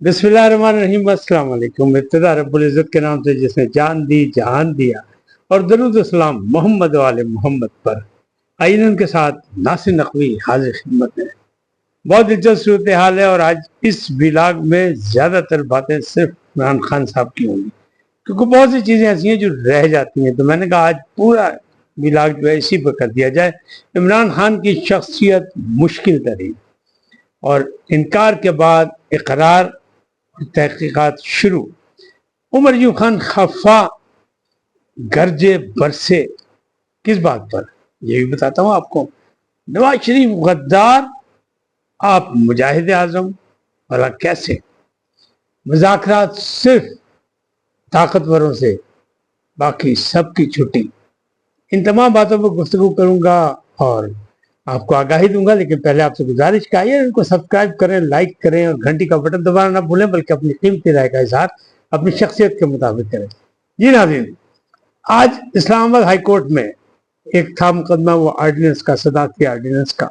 बिस्मिल्लाहिर्रहमानिर्रहीम। अस्सलाम वालेकुम। इब्तिदा रब्बुल इज़्ज़त के नाम से जिसने जान दी जहान दिया, और दरूद व सलाम मोहम्मद वाले मोहम्मद पर। आइनन के साथ नासिर नकवी हाजिर खिदमत है। बहुत दिलचस्प सूरत हाल है, और आज इस व्लॉग में ज़्यादातर बातें सिर्फ इमरान खान साहब की होंगी, क्योंकि बहुत सी चीज़ें ऐसी हैं जो रह जाती हैं। तो मैंने कहा आज पूरा व्लॉग जो है इसी पर कर दिया जाए। इमरान खान की शख्सियत मुश्किल तरीन, और इनकार के बाद इकरार, तहकीकात शुरू। उमर यूब खान खफा गरजे बरसे किस बात पर, ये भी बताता हूँ आपको। नवाज शरीफ गद्दार, आप मुजाहिद आजम, भला कैसे? मुज़ाकरात सिर्फ ताकतवरों से, बाकी सबकी छुट्टी। इन तमाम बातों पर गुफ्तगू करूंगा और आपको आगाही दूंगा, लेकिन पहले आपसे गुजारिश का है इनको सब्सक्राइब करें, लाइक करें और घंटी का बटन दबाना ना भूलें, बल्कि अपनी कीमती राय का इजहार अपनी शख्सियत के मुताबिक करें। जी नाज़रीन, आज इस्लामाबाद हाई कोर्ट में एक था मुकदमा, वो ऑर्डिनेंस का, सदाकती ऑर्डिनेंस का।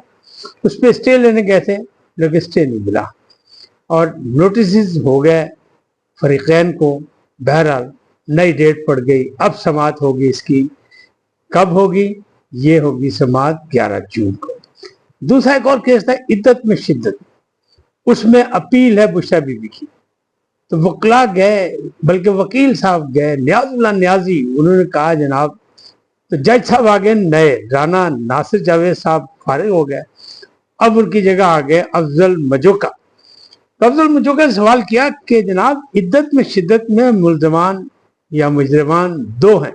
उस पर स्टे लेने गए थे, लेकिन स्टे नहीं मिला और नोटिस हो गए फरीकैन को। बहरहाल नई डेट पड़ गई, अब समाअत होगी इसकी। कब होगी? ये होगी समाअत 11 जून को। दूसरा एक और केस था इद्दत में शिद्दत, उसमें अपील है बुशरा बीबी की। तो वकला गए, बल्कि वकील साहब गए, नियाजुल्लाह नियाजी, उन्होंने कहा जनाब, तो जज साहब आ गए नए, राना नासिर जावेद साहब फारिग हो गए। अब उनकी जगह आ गए अफजल मजोका। तो अफजल मजोका ने सवाल किया कि जनाब, इद्दत में शिद्दत में मुल्जमान या मुजरिमान दो हैं,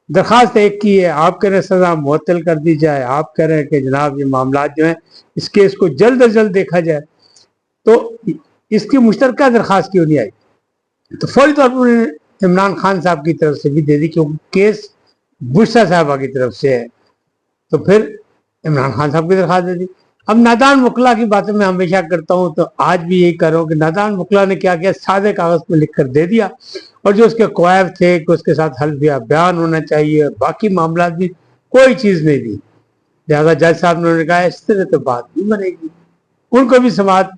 दरखास्त एक की है, आप कह रहे हैं सजा मुअत्तल कर दी जाए, आप कह रहे हैं कि जनाब ये मामला जो है इस केस को जल्द अज जल्द देखा जाए। तो इसकी मुश्तरका दरखास्त क्यों नहीं आई? तो फौरी तौर पर उन्होंने इमरान खान साहब की तरफ से भी दे दी, क्योंकि केस बुशरा साहबा की तरफ से है। तो फिर इमरान खान साहब की दरखास्त दे दी। अब नादान वकला की बातें मैं हमेशा करता हूँ, तो आज भी यही कर रहा हूँ कि नादान वकला ने क्या किया, सादे कागज पर लिख कर दे दिया, और जो उसके कवायद थे कि उसके साथ हल्फिया बयान होना चाहिए और बाकी मामला भी, कोई चीज़ नहीं दी। लिहाजा जज साहब ने कहा इस तरह तो बात नहीं बनेगी। उनको भी समाअत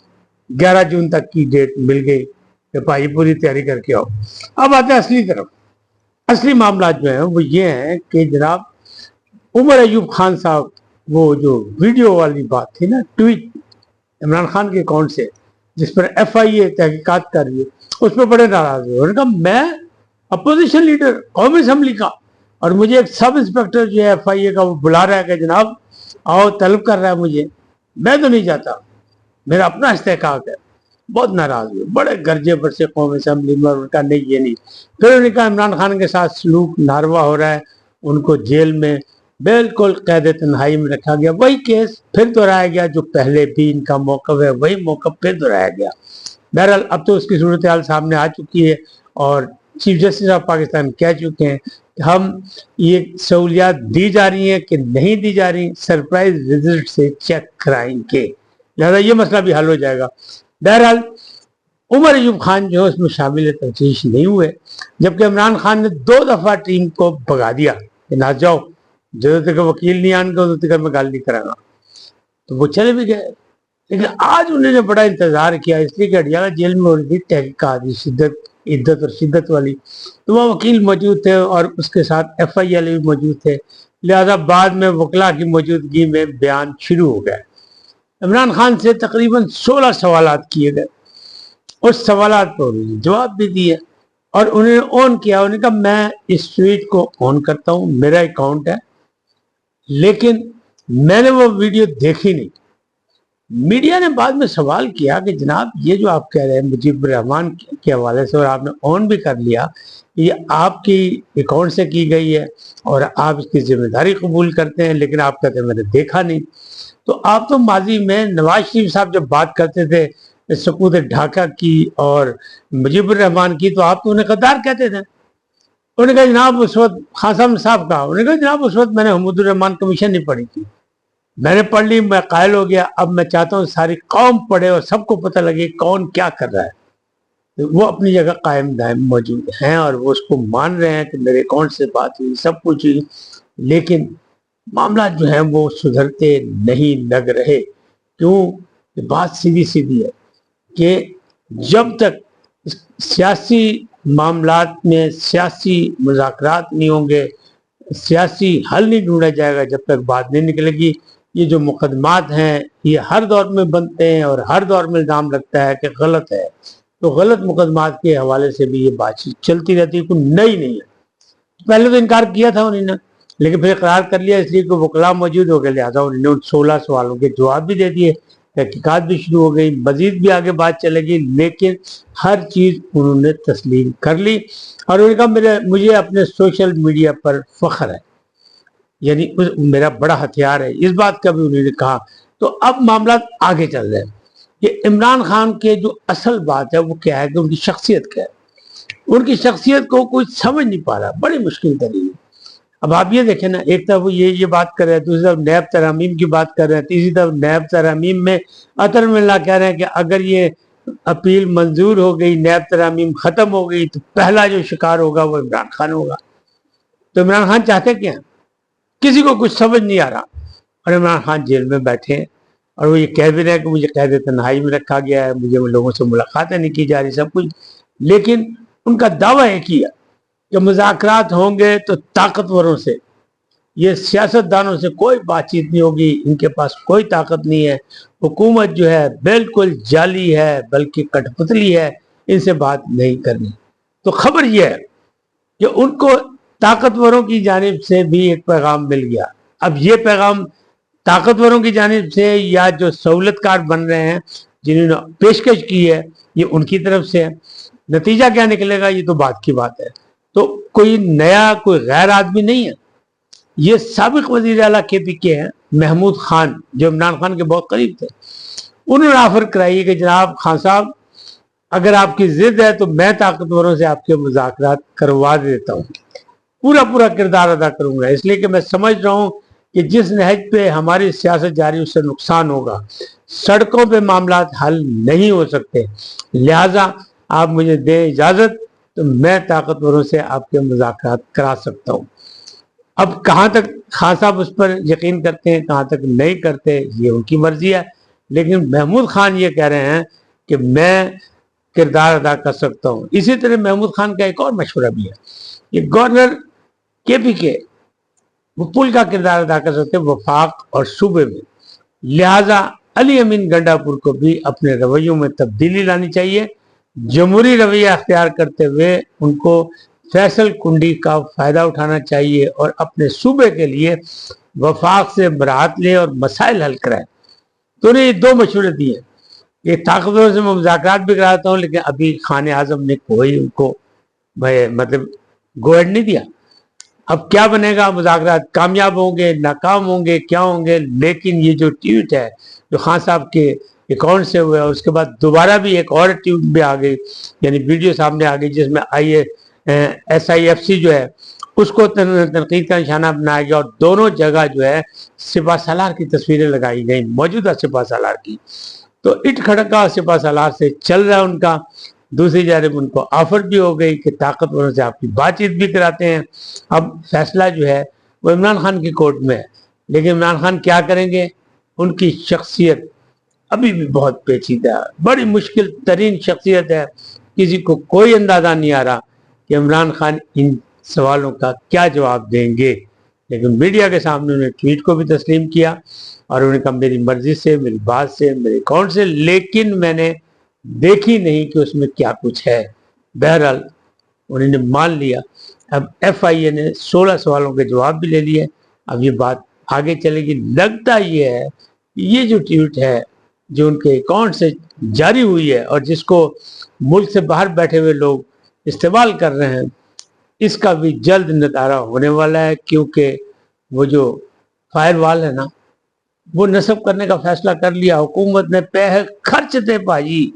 11 जून तक की डेट मिल गई कि भाई पूरी तैयारी करके आओ। अब आते हैं असली तरफ। असली मामला जो है वो ये है कि जनाब उमर अयूब खान साहब, वो जो वीडियो वाली बात थी ना, ट्वीट इमरान खान के अकाउंट से, जिस पर FIA तहकीकात कर रही है, उस पर बड़े नाराज हुए। उन्होंने कहा मैं अपोजिशन लीडर कौमी असम्बली का, और मुझे एक सब इंस्पेक्टर जो है FIA का वो बुला रहा है कि जनाब आओ, तलब कर रहा है मुझे, मैं तो नहीं जाता, मेरा अपना इस्तेहकाक है। बहुत नाराज हुए, बड़े गर्जे बरसे कौमी असम्बली में। उनका नहीं, ये नहीं। फिर उन्होंने कहा इमरान खान के साथ सलूक नारवा हो रहा है, उनको जेल में बिल्कुल कैद तन्हाई में रखा गया। वही केस फिर दोहराया गया, जो पहले भी इनका मौक़िफ़ है वही मौक़िफ़ फिर दोहराया गया। बहरहाल अब तो उसकी सूरत हाल सामने आ चुकी है, और चीफ जस्टिस ऑफ पाकिस्तान कह चुके हैं कि हम ये सहूलियात दी जा रही हैं कि नहीं दी जा रही, सरप्राइज विजिट से चेक कराएंगे। लिहाजा ये मसला भी हल हो जाएगा। बहरहाल उमर अयूब खान जो है उसमें शामिल तफ्तीश नहीं हुए, जबकि इमरान खान ने 2 दफ़ा टीम को भगा दिया कि ना जाओ, जब तक वकील नहीं आने उस तक मैं गाल नहीं करांगा। तो वो चले भी गए। लेकिन आज उन्होंने बड़ा इंतजार किया, इसलिए कि अडियाला जेल में हो रही थी तहकीकात, शिद्दत, इद्दत और शिद्दत वाली। तो वह वकील मौजूद थे और उसके साथ FIA वाले भी मौजूद थे। लिहाजा बाद में वकला की मौजूदगी में बयान शुरू हो गए। इमरान खान से तकरीबन 16 सवालात किए गए। उस सवालात पर उन्होंने जवाब भी दिए, और उन्होंने ऑन किया। उन्होंने कहा मैं इस ट्वीट को ऑन करता हूँ, मेरा अकाउंट है, लेकिन मैंने वो वीडियो देखी नहीं। मीडिया ने बाद में सवाल किया कि जनाब ये जो आप कह रहे हैं मुजीब रहमान के हवाले से, और आपने ऑन भी कर लिया, ये आपकी अकाउंट से की गई है और आप इसकी जिम्मेदारी कबूल करते हैं, लेकिन आप कहते हैं मैंने देखा नहीं। तो आप तो माजी में नवाज शरीफ साहब जब बात करते थे सकूत ढाका की और मुजीब रहमान की, तो आप तो उन्हें गद्दार कहते थे। उन्होंने कहा जनाब उस वक्त खान साहब का, उन्होंने कहा जनाब उस वक्त मैंने हमुदुर रहमान कमीशन नहीं पढ़ी थी, मैंने पढ़ ली, मैं कायल हो गया। अब मैं चाहता हूँ सारी कौम पढ़े और सबको पता लगे कौन क्या कर रहा है। तो वो अपनी जगह कायम दायम मौजूद हैं और वो उसको मान रहे हैं कि मेरे अकाउंट से बात हुई, सब कुछ हुई, लेकिन मामला जो है वो सुधरते नहीं लग रहे। क्यों? बात सीधी सीधी है कि जब तक सियासी मामलात में सियासी मुज़ाकरात नहीं होंगे, सियासी हल नहीं ढूंढा जाएगा, जब तक बात नहीं निकलेगी। ये जो मुकदमात हैं ये हर दौर में बनते हैं और हर दौर में इल्ज़ाम लगता है कि गलत है, तो गलत मुकदमात के हवाले से भी ये बातचीत चलती रहती है, कोई नई नहीं है। पहले तो इनकार किया था उन्होंने, लेकिन फिर इकरार कर लिया, इसलिए कि वकला मौजूद हो गए, लिहाजा उन्होंने उन 16 सवालों के जवाब भी दे दिए, तहकीकात भी शुरू हो गई, मजीद भी आगे बात चलेगी, लेकिन हर चीज़ उन्होंने तस्लीम कर ली। और उन्होंने कहा मुझे अपने सोशल मीडिया पर फख्र है, यानी मेरा बड़ा हथियार है, इस बात का भी उन्होंने कहा। तो अब मामला आगे चल रहे हैं कि इमरान खान के जो असल बात है वो क्या है कि उनकी शख्सियत क्या है। उनकी शख्सियत को कोई समझ नहीं पा रहा, बड़ी मुश्किल तरीके। अब आप ये देखें ना, एक तरफ वो ये बात कर रहे हैं, दूसरी तरफ नैब तरमीम की बात कर रहे हैं, तीसरी तरफ नैब तरमीम में अतर मिल्ला कह रहे हैं कि अगर ये अपील मंजूर हो गई, नैब तरमीम खत्म हो गई, तो पहला जो शिकार होगा वो इमरान खान होगा। तो इमरान खान चाहते क्या, किसी को कुछ समझ नहीं आ रहा। और इमरान खान जेल में बैठे हैं और वो ये कह भी रहे हैं कि मुझे कैद तन्हाई में रखा गया है, मुझे लोगों से मुलाकातें नहीं की जा रही, सब कुछ। लेकिन उनका दावा एक ही है कि मुज़ाकरात होंगे तो ताकतवरों से, ये सियासतदानों से कोई बातचीत नहीं होगी, इनके पास कोई ताकत नहीं है, हुकूमत जो है बिल्कुल जाली है, बल्कि कठपुतली है, इनसे बात नहीं करनी। तो खबर यह है कि उनको ताकतवरों की जानिब से भी एक पैगाम मिल गया। अब ये पैगाम ताकतवरों की जानिब से या जो सहूलतकार बन रहे हैं जिन्होंने पेशकश की है, ये उनकी तरफ से है। नतीजा क्या निकलेगा ये तो बात की बात है। तो कोई नया, कोई गैर आदमी नहीं है, ये साबिक वजीर आला KPK है महमूद खान, जो इमरान खान के बहुत करीब थे। उन्होंने ऑफर कराई है कि जनाब खान साहब, अगर आपकी जिद है तो मैं ताकतवरों से आपके मुज़ाकरात करवा देता हूँ, पूरा किरदार अदा करूंगा, इसलिए कि मैं समझ रहा हूँ कि जिस नहज पे हमारी सियासत जारी उससे नुकसान होगा, सड़कों पे मामला हल नहीं हो सकते, लिहाजा आप मुझे दें इजाजत तो मैं ताकतवरों से आपके मुज़ाकरात करा सकता हूँ। अब कहाँ तक खान साहब उस पर यकीन करते हैं, कहाँ तक नहीं करते, ये उनकी मर्जी है। लेकिन महमूद खान ये कह रहे हैं कि मैं किरदार अदा कर सकता हूँ। इसी तरह महमूद खान का एक और मशवरा भी है, ये गवर्नर KPK वो पुल का किरदार अदा कर सकते हैं वफाक और सूबे में, लिहाजा अली अमीन गंडापुर को भी अपने रवैयों में तब्दीली लानी चाहिए। जमहूरी रवैया अख्तियार करते हुए उनको फैसल कुंडी का फायदा उठाना चाहिए और अपने सूबे के लिए वफाक से बरात ले और मसाइल हल कराए। तो उन्हें ये दो मशवरे दिए, ये ताकतवरों से मैं मुज़ाकरात भी कराता हूँ, लेकिन अभी खान आजम ने कोई उनको मतलब गो नहीं दिया। अब क्या बनेगा, मुज़ाकरात कामयाब होंगे, नाकाम होंगे, क्या होंगे। लेकिन ये जो ट्वीट है जो खान साहब के अकाउंट से हुआ है, उसके बाद दोबारा भी एक और ट्वीट भी आ गई, यानी वीडियो सामने आ गई, जिसमें SIFC जो है उसको तनकीद का निशाना बनाया गया और दोनों जगह जो है सिपा सालार की तस्वीरें लगाई गई, मौजूदा सिपा सालार की। तो इट खड़का सिपा सालार से चल रहा है उनका। दूसरी जानब उनको ऑफर भी हो गई कि ताकतवरों से आपकी बातचीत भी कराते हैं। अब फैसला जो है वो इमरान खान की कोर्ट में है, लेकिन इमरान खान क्या करेंगे, उनकी शख्सियत अभी भी बहुत पेचीदा है, बड़ी मुश्किल तरीन शख्सियत है। किसी को कोई अंदाजा नहीं आ रहा कि इमरान खान इन सवालों का क्या जवाब देंगे। लेकिन मीडिया के सामने उन्होंने ट्वीट को भी तस्लीम किया और उन्होंने कहा मेरी मर्जी से, मेरी बात से, मेरे अकाउंट से, लेकिन मैंने देखी नहीं कि उसमें क्या कुछ है। बहरहाल उन्होंने मान लिया। अब FIA ने 16 सवालों के जवाब भी ले लिए। अब ये बात आगे चलेगी। लगता ये है ये जो ट्वीट है जो उनके अकाउंट से जारी हुई है और जिसको मुल्क से बाहर बैठे हुए लोग इस्तेमाल कर रहे हैं, इसका भी जल्द नितारा होने वाला है, क्योंकि वो जो फायरवॉल है ना, वो नस्ब करने का फैसला कर लिया। हुकूमत ने पैसे खर्च थे भाई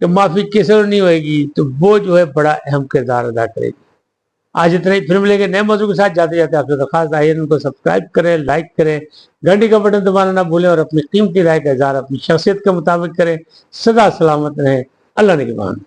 कि माफी किसी नहीं होगी, तो वो जो है बड़ा अहम किरदार अदा करेगी। आज इतना ही, फिर मिलेंगे नए मौजूद के साथ। जाते जाते आपसे दरखास्त आई उनको सब्सक्राइब करें, लाइक करें, घंटी का बटन दबाना ना भूलें और अपनी कीमती राय का इज़हार अपनी शख्सियत के मुताबिक करें। सदा सलामत रहें। अल्लाह ने के मान।